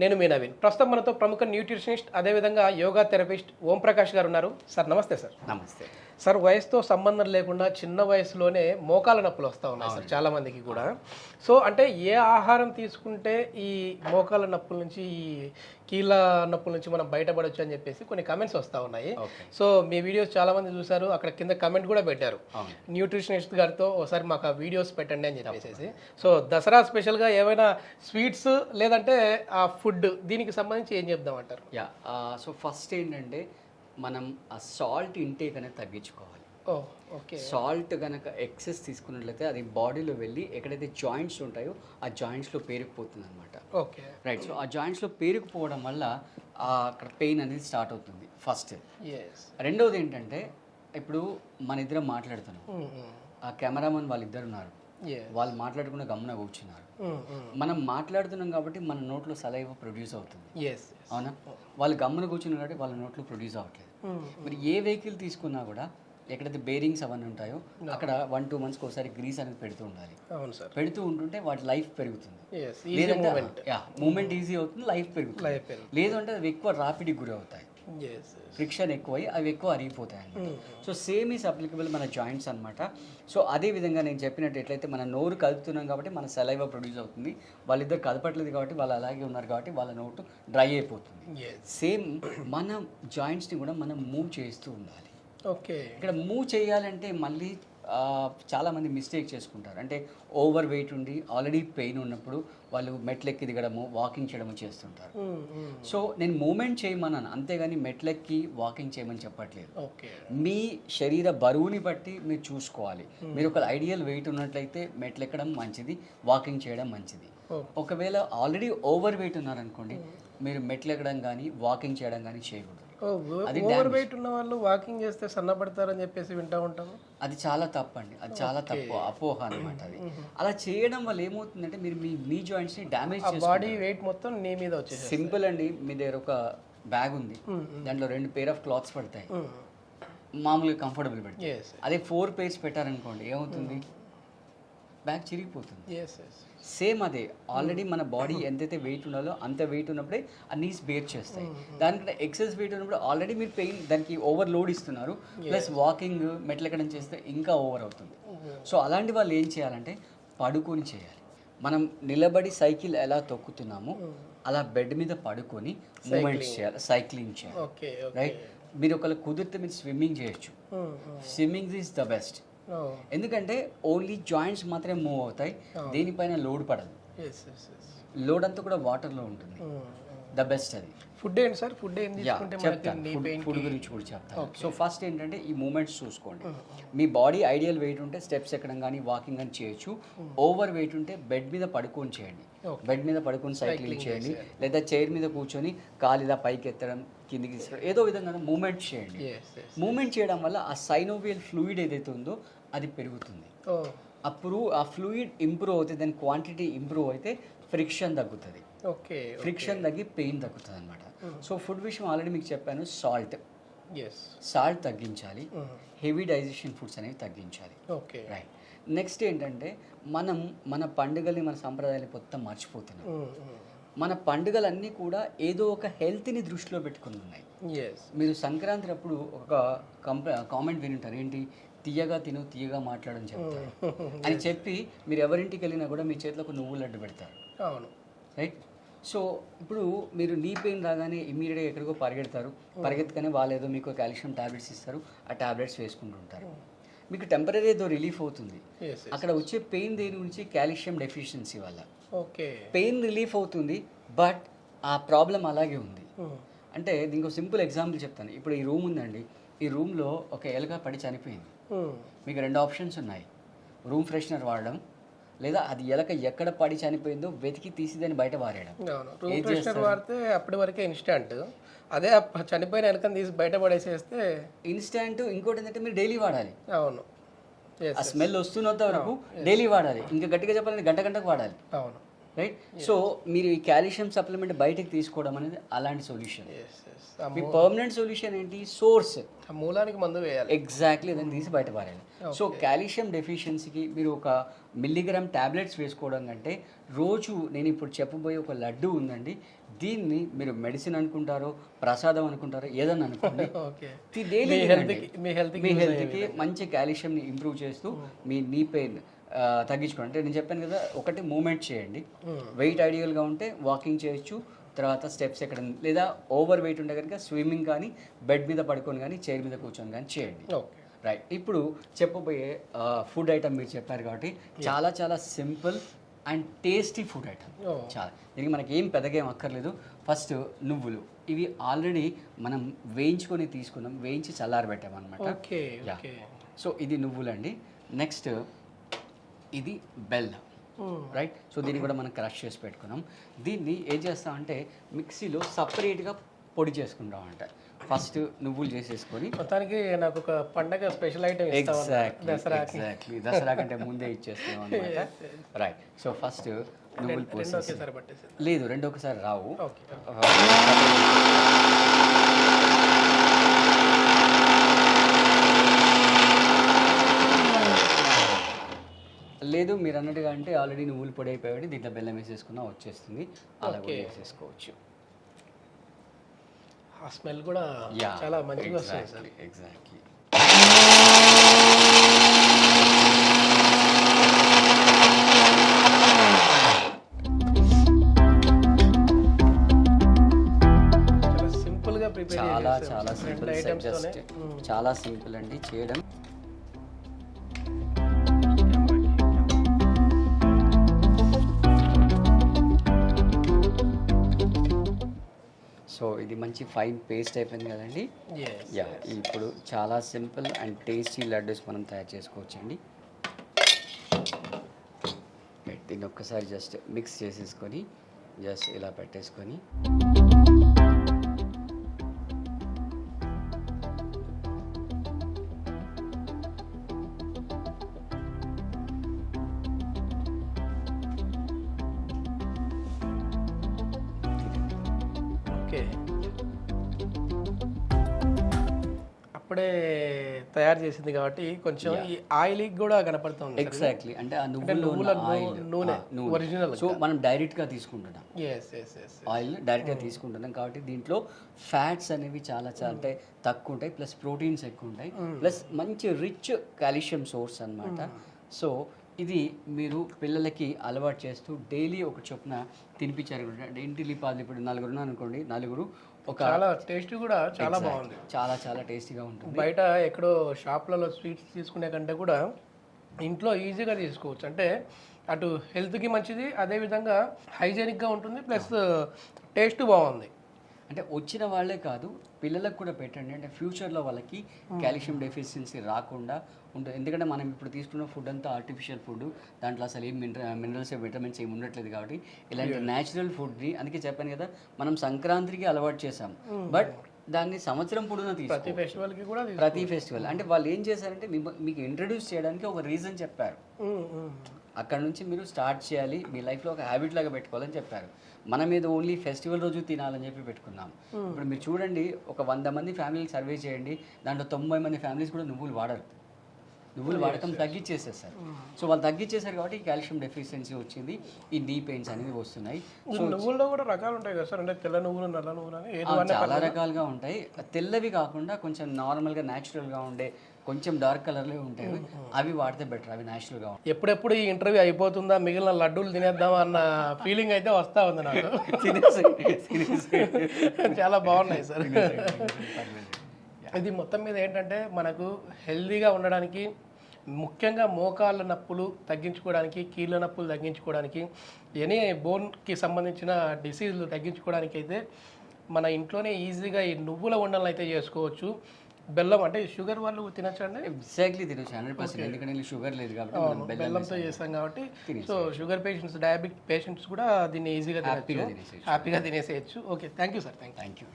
నేను మీ నవీన్. ప్రస్తుతం మనతో ప్రముఖ న్యూట్రిషనిస్ట్ అదేవిధంగా యోగా థెరపిస్ట్ ఓం ప్రకాష్ గారు ఉన్నారు. సార్ నమస్తే. సార్ నమస్తే సార్, వయసుతో సంబంధం లేకుండా చిన్న వయసులోనే మోకాల నొప్పులు వస్తూ ఉన్నాయి సార్ చాలా మందికి కూడా. సో అంటే ఏ ఆహారం తీసుకుంటే ఈ మోకాల నొప్పుల నుంచి ఈ కీళ్ళ నొప్పుల నుంచి మనం బయటపడవచ్చు అని చెప్పేసి కొన్ని కమెంట్స్ వస్తూ ఉన్నాయి. సో మీ వీడియోస్ చాలా మంది చూసారు, అక్కడ కింద కమెంట్ కూడా పెట్టారు న్యూట్రిషనిస్ట్ గారితో ఒకసారి మాకు ఆ వీడియోస్ పెట్టండి అని చెప్పేసి. సో దసరా స్పెషల్గా ఏమైనా స్వీట్స్ లేదంటే ఆ ఫుడ్ దీనికి సంబంధించి ఏం చెప్దామంటారు? సో ఫస్ట్ ఏంటంటే మనం ఆ సాల్ట్ ఇంటేక్ అనేది తగ్గించుకోవాలి. ఓకే. సాల్ట్ కనుక ఎక్సెస్ తీసుకున్నట్లయితే అది బాడీలో వెళ్ళి ఎక్కడైతే జాయింట్స్ ఉంటాయో ఆ జాయింట్స్లో పేరుకుపోతుంది అనమాట. Okay, right. సో ఆ జాయింట్స్లో పేరుకుపోవడం వల్ల అక్కడ పెయిన్ అనేది స్టార్ట్ అవుతుంది ఫస్ట్. రెండవది ఏంటంటే ఇప్పుడు మన ఇద్దరం మాట్లాడుతున్నాం, ఆ కెమెరామన్ వాళ్ళిద్దరు ఉన్నారు, వాళ్ళు మాట్లాడకుండా గమ్మున కూర్చున్నారు. మనం మాట్లాడుతున్నాం కాబట్టి మన నోట్లో సలైవ ప్రొడ్యూస్ అవుతుంది, అవునా? వాళ్ళు గమ్మున కూర్చున్నారు కాబట్టి వాళ్ళ నోట్లో ప్రొడ్యూస్ అవ్వట్లేదు. మరి ఏ వెహికల్ తీసుకున్నా కూడా ఎక్కడైతే బేరింగ్స్ అవన్నీ ఉంటాయో అక్కడ 1-2 monthsకి ఒకసారి గ్రీస్ అనేది పెడుతూ ఉండాలి. పెడుతూ ఉంటుంటే వాటి లైఫ్ పెరుగుతుంది, లేదంటే మూమెంట్ ఈజీ అవుతుంది, లైఫ్ పెరుగుతుంది. లేదంటే అవి ఎక్కువ రాపిడికి గురి అవుతాయి, ఫ్రిక్షన్ ఎక్కువై అవి ఎక్కువ అరిగిపోతాయి అన్నమాట. సో సేమ్ ఈస్ అప్లికబుల్ మన జాయింట్స్ అనమాట. సో అదే విధంగా నేను చెప్పినట్టు ఎట్లయితే మన నోరు కదుపుతున్నాం కాబట్టి మన సలైవా ప్రొడ్యూస్ అవుతుంది, వాళ్ళిద్దరు కదపట్లేదు కాబట్టి వాళ్ళు అలాగే ఉన్నారు కాబట్టి వాళ్ళ నోటు డ్రై అయిపోతుంది. సేమ్ మన జాయింట్స్ని కూడా మనం మూవ్ చేస్తూ ఉండాలి. ఓకే. ఇక్కడ మూవ్ చేయాలంటే మళ్ళీ చాలామంది మిస్టేక్ చేసుకుంటారు. అంటే ఓవర్ వెయిట్ ఉండి ఆల్రెడీ పెయిన్ ఉన్నప్పుడు వాళ్ళు మెట్లెక్కి దిగడము వాకింగ్ చేయడము చేస్తుంటారు. సో నేను మూమెంట్ చేయమన్నాను, అంతేగాని మెట్లెక్కి వాకింగ్ చేయమని చెప్పట్లేదు. మీ శరీర బరువుని బట్టి మీరు చూసుకోవాలి. మీరు ఒక ఐడియల్ వెయిట్ ఉన్నట్లయితే మెట్లెక్కడం మంచిది, వాకింగ్ చేయడం మంచిది. ఒకవేళ ఆల్రెడీ ఓవర్ వెయిట్ ఉన్నారనుకోండి, మీరు మెట్లెక్కడం కానీ వాకింగ్ చేయడం కానీ చేయకూడదు. ఓవర్ వెయిట్ ఉన్న వాళ్ళు వాకింగ్ చేస్తే సన్నపడతారని చెప్పేసి వింటూ ఉంటాము. అది చాలా తప్పండి, అది చాలా తప్పు, అపోహ అనమాట. అది అలా చేయడం వల్ల ఏమవుతుందంటే మీరు మీ జాయింట్స్ ని డ్యామేజ్ చేస్తారు, బాడీ వెయిట్ మొత్తం నీ మీద వచ్చేసి. సింపుల్ అండి, మీ దగ్గర ఒక బ్యాగ్ ఉంది, దాంట్లో 2 pair of cloths పడతాయి, మామూలుగా కంఫర్టబుల్ పెడతాయి. అదే 4 pairs పెట్టారనుకోండి ఏమవుతుంది, బ్యాగ్ చిరిగిపోతుంది. సేమ్ అదే ఆల్రెడీ మన బాడీ ఎంతైతే వెయిట్ ఉండాలో అంత వెయిట్ ఉన్నప్పుడే ఆ నీస్ బేర్ చేస్తాయి. దానికంటే ఎక్సెస్ వెయిట్ ఉన్నప్పుడు ఆల్రెడీ మీరు పెయిన్ దానికి ఓవర్ లోడ్ ఇస్తున్నారు, ప్లస్ వాకింగ్ మెట్లెక్కడం చేస్తే ఇంకా ఓవర్ అవుతుంది. సో అలాంటి వాళ్ళు ఏం చేయాలంటే పడుకొని చేయాలి. మనం నిలబడి సైకిల్ ఎలా తొక్కుతున్నామో అలా బెడ్ మీద పడుకొని మూమెంట్స్ చేయాలి, సైక్లింగ్ చేయాలి. రైట్. మీరు ఒకవేళ కుదిరితే మీరు స్విమ్మింగ్ చేయొచ్చు. Swimming is the best. ఎందుకంటే ఓన్లీ జాయింట్స్ మాత్రమే మూవ్ అవుతాయి, దేనిపైన లోడ్ పడదు. లోడ్ అంతా కూడా వాటర్లో ఉంటుంది. ద బెస్ట్ అది. ఫుడ్ ఏంటి సార్? ఫుడ్ చెప్తాను, ఫుడ్ గురించి కూడా చెప్తాను. సో ఫస్ట్ ఏంటంటే ఈ మూమెంట్స్ చూసుకోండి. మీ బాడీ ఐడియల్ వెయిట్ ఉంటే స్టెప్స్ ఎక్కడం కానీ వాకింగ్ కానీ చేయొచ్చు. ఓవర్ వెయిట్ ఉంటే బెడ్ మీద పడుకొని చేయండి, బెడ్ మీద పడుకొని సైక్లింగ్ చేయండి, లేదా చైర్ మీద కూర్చొని కాలు ఇలా పైకి ఎత్తడం కిందికి తీసుకోవడం, ఏదో విధంగా మూమెంట్ చేయండి. మూమెంట్ చేయడం వల్ల ఆ సైనోవియల్ ఫ్లూయిడ్ ఏదైతే ఉందో అది పెరుగుతుంది. అప్పుడు ఆ ఫ్లూయిడ్ ఇంప్రూవ్ అవుతుంది, దాని క్వాంటిటీ ఇంప్రూవ్ అయితే ఫ్రిక్షన్ తగ్గుతుంది. ఫ్రిక్షన్ తగ్గి పెయిన్ తగ్గుతుంది అనమాట. సో ఫుడ్ విషయం ఆల్రెడీ మీకు చెప్పాను, సాల్ట్ తగ్గించాలి, హెవీ డైజెషన్ ఫుడ్స్ అనేవి తగ్గించాలి. రైట్. నెక్స్ట్ ఏంటంటే మనం మన పండుగల్ని మన సంప్రదాయాలు మొత్తం మర్చిపోతున్నాం. మన పండుగలన్నీ కూడా ఏదో ఒక హెల్త్ని దృష్టిలో పెట్టుకుని ఉన్నాయి. మీరు సంక్రాంతి అప్పుడు ఒక కామెంట్ వినుంటారు, ఏంటి తీయగా తిను తీయగా మాట్లాడని చెప్తారు అని చెప్పి మీరు ఎవరింటికి వెళ్ళినా కూడా మీ చేతిలో ఒక నువ్వులు లడ్డు పెడతారు. అవును, రైట్. సో ఇప్పుడు మీరు నీ పెయిన్ రాగానే ఇమీడియట్గా ఎక్కడికో పరిగెత్తగానే వాళ్ళు ఏదో మీకు కాల్షియం టాబ్లెట్స్ ఇస్తారు, ఆ టాబ్లెట్స్ వేసుకుంటుంటారు. మీకు టెంపరీ ఏదో రిలీఫ్ అవుతుంది. అక్కడ వచ్చే పెయిన్ దేని గురించి, కాల్షియం డెఫిషియన్సీ వల్ల. పెయిన్ రిలీఫ్ అవుతుంది, బట్ ఆ ప్రాబ్లం అలాగే ఉంది. అంటే దీనికి సింపుల్ ఎగ్జాంపుల్ చెప్తాను. ఇప్పుడు ఈ రూమ్ ఉందండి, ఈ రూమ్లో ఒక ఎలుక పడి చనిపోయింది. మీకు 2 ఆప్షన్స్ ఉన్నాయి, రూమ్ ఫ్రెషనర్ వాడడం, లేదా అది ఎలక ఎక్కడ పడి చనిపోయిందో వెతికి తీసి దాన్ని బయట వారేయడం. రూమ్ ఫ్రెషనర్ వాడితే అప్పటి వరకే ఇన్స్టాంట్, అదే చనిపోయిన ఎలకని తీసి బయట పడేసేస్తే ఇన్స్టాంట్. ఇంకోటి ఏంటంటే మీరు డైలీ వాడాలి. అవును, ఆ స్మెల్ వస్తున్నంత వరకు డైలీ వాడాలి. ఇంకా గట్టిగా చెప్పాలంటే గంటకు వాడాలి. అవును, రైట్. సో మీరు ఈ కాల్షియం సప్లిమెంట్ బయటకు తీసుకోవడం అనేది అలాంటి సొల్యూషన్. Yes, yes. మీ పర్మనెంట్ సొల్యూషన్ ఏంటి? సోర్స్. ఆ మూలానికి మందు వేయాలి. ఎగ్జాక్ట్లీ, దాన్ని తీసి బయట పారేయాలి. సో కాల్షియం డెఫిషియన్సీకి మీరు ఒక మిల్లీగ్రామ్ టాబ్లెట్స్ వేసుకోవడం కంటే రోజు నేను ఇప్పుడు చెప్పబోయే ఒక లడ్డు ఉందండి, దీన్ని మీరు మెడిసిన్ అనుకుంటారో ప్రసాదం అనుకుంటారో ఏదన్నా అనుకోండి, ఓకే, డైలీ మీ హెల్త్కి మంచి కాల్షియంని ఇంప్రూవ్ చేస్తూ మీ నీ పెయిన్ తగ్గించుకోండి. అంటే నేను చెప్పాను కదా, ఒకటి మూమెంట్ చేయండి, వెయిట్ ఐడియల్గా ఉంటే వాకింగ్ చేయొచ్చు, తర్వాత స్టెప్స్ ఎక్కడ లేదా ఓవర్ వెయిట్ ఉంటే కనుక స్విమ్మింగ్ కానీ బెడ్ మీద పడుకొని కానీ చైర్ మీద కూర్చొని కానీ చేయండి. Okay, right. ఇప్పుడు చెప్పబోయే ఫుడ్ ఐటమ్ మీరు చెప్పారు కాబట్టి చాలా చాలా simple and tasty food item. చాలా, దీనికి మనకి ఏం పెద్దగా ఏం అక్కర్లేదు. ఫస్ట్ నువ్వులు, ఇవి ఆల్రెడీ మనం వేయించుకొని తీసుకున్నాం, వేయించి చల్లారబెట్టామన్నమాట. ఓకే, సో ఇది నువ్వులండి. నెక్స్ట్ ఇది బెల్లం, రైట్. సో దీన్ని కూడా మనం క్రష్ చేసి పెట్టుకున్నాం. దీన్ని ఏం చేస్తామంటే మిక్సీలో సపరేట్గా పొడి చేసుకుంటాం. అంటే ఫస్ట్ నువ్వులు చేసేసుకొని, మొత్తానికి నాకు ఒక పండగ స్పెషల్ ఐటమ్ ఎగ్జాక్ట్లీ దసరా కంటే ముందే ఇచ్చేస్తున్నాం అనమాట. రైట్. సో ఫస్ట్ నువ్వులు పోసేసి, లేదు రెండు ఒకసారి రావు, లేదు మీరు అన్నట్టుగా అంటే ఆల్రెడీ నువ్వులు పొడి అయిపోయాడు, దీంట్లో బెల్లం వేసేసుకున్నా వచ్చేస్తుంది, అలా కూడా వేసేసుకోవచ్చు. ఆ స్మెల్ కూడా చాలా మంచిగా వస్తుంది సార్. ఎగ్జాక్ట్లీ. చాలా సింపుల్ గా ప్రిపేర్ చాలా చాలా సింపుల్, జస్ట్ చాలా సింపుల్ అండి చేయడం. సో ఇది మంచి ఫైన్ పేస్ట్ అయిపోయింది కదండి. యా, ఇప్పుడు చాలా సింపుల్ అండ్ టేస్టీ లడ్డూస్ మనం తయారు చేసుకోవచ్చండి. దీన్ని ఒక్కసారి జస్ట్ మిక్స్ చేసేసుకొని జస్ట్ ఇలా పెట్టేసుకొని ఓకే, అప్పుడే తయారు చేసింది కాబట్టి కొంచెం ఈ ఆయిల్ కూడా కనపడుతుంది. ఎగ్జాక్ట్లీ, అంటే ఆ నువ్వుల నూనె ఒరిజినల్. సో మనం డైరెక్ట్గా తీసుకుంటున్నాం ఆయిల్, డైరెక్ట్గా తీసుకుంటున్నాం కాబట్టి దీంట్లో ఫ్యాట్స్ అనేవి చాలా చాలా అంటే తక్కువ ఉంటాయి, ప్లస్ ప్రోటీన్స్ ఎక్కువ ఉంటాయి, ప్లస్ మంచి రిచ్ కాల్షియం సోర్స్ అన్నమాట. సో ఇది మీరు పిల్లలకి అలవాటు చేస్తూ డైలీ ఒక చొప్పున తినిపించారు. ఇంటిలి పాలు ఇప్పుడు నలుగురు అనుకోండి, నలుగురు ఒక చాలా టేస్ట్ కూడా చాలా బాగుంది, చాలా చాలా టేస్టీగా ఉంటుంది. బయట ఎక్కడో షాప్లలో స్వీట్స్ తీసుకునే కంటే కూడా ఇంట్లో ఈజీగా తీసుకోవచ్చు. అంటే అటు హెల్త్కి మంచిది, అదేవిధంగా హైజెనిక్గా ఉంటుంది, ప్లస్ టేస్ట్ బాగుంది. అంటే వచ్చిన వాళ్ళే కాదు పిల్లలకు కూడా పెట్టండి, అంటే ఫ్యూచర్లో వాళ్ళకి కాల్షియం డెఫిషియన్సీ రాకుండా ఉంటుంది. ఎందుకంటే మనం ఇప్పుడు తీసుకున్న ఫుడ్ అంతా ఆర్టిఫిషియల్ ఫుడ్, దాంట్లో అసలు ఏం మినరల్స్ విటమిన్స్ ఏమి ఉండట్లేదు. కాబట్టి ఇలాంటి న్యాచురల్ ఫుడ్ని, అందుకే చెప్పాను కదా మనం సంక్రాంతికి అలవాటు చేసాం, బట్ దాన్ని సంవత్సరం పొడుగునా ప్రతి ఫెస్టివల్కి కూడా ప్రతి ఫెస్టివల్ అంటే వాళ్ళు ఏం చేశారంటే మీకు ఇంట్రడ్యూస్ చేయడానికి ఒక రీజన్ చెప్పారు. అక్కడ నుంచి మీరు స్టార్ట్ చేయాలి, మీ లైఫ్లో ఒక హ్యాబిట్ లాగా పెట్టుకోవాలని చెప్పారు. మన మీద ఓన్లీ ఫెస్టివల్ రోజు తినాలని చెప్పి పెట్టుకున్నాం. ఇప్పుడు మీరు చూడండి, ఒక 100 మంది ఫ్యామిలీకి సర్వే చేయండి, దాంట్లో 90 మంది ఫ్యామిలీస్ కూడా నువ్వులు వాడరు, నువ్వులు వాడకం తగ్గించేసేసారు. సో వాళ్ళు తగ్గించేసారు కాబట్టి కాల్షియం డెఫిషియన్సీ వచ్చింది, ఈ నీ పెయిన్స్ అనేవి వస్తున్నాయి. సో నువ్వుల్లో కూడా రకాలు ఉంటాయి కదా సార్, అంటే తెల్ల నువ్వులు, నల్ల నువ్వులు అని చాలా రకాలుగా ఉంటాయి. తెల్లవి కాకుండా కొంచెం నార్మల్గా న్యాచురల్గా ఉండే కొంచెం డార్క్ కలర్లో ఉంటాయి, అవి వాడితే బెటర్, అవి న్యాచురల్గా ఉంటాయి. ఎప్పుడెప్పుడు ఈ ఇంటర్వ్యూ అయిపోతుందా, మిగిలిన లడ్డూలు తినేద్దామా అన్న ఫీలింగ్ అయితే వస్తూ ఉంది నాకు. చాలా బాగున్నాయి సార్. ఇది మొత్తం మీద ఏంటంటే మనకు హెల్తీగా ఉండడానికి, ముఖ్యంగా మోకాళ్ళ నొప్పులు తగ్గించుకోవడానికి, కీళ్ళ నొప్పులు తగ్గించుకోవడానికి, ఎనీ బోన్కి సంబంధించిన డిసీజులు తగ్గించుకోవడానికి అయితే మన ఇంట్లోనే ఈజీగా ఈ నువ్వుల ఉండలను అయితే చేసుకోవచ్చు. బెల్లం అంటే షుగర్ వాళ్ళు తినచ్చు అండి? ఎగ్జాక్ట్లీ తినచ్చు, 100%. ఎందుకంటే షుగర్ లేదు కాబట్టి బెల్లంతో చేస్తాం కాబట్టి. So sugar patients, diabetic patients కూడా దీన్ని ఈజీగా తినచ్చు, హ్యాపీగా తినేసేయచ్చు. Okay, thank you sir. Thank you.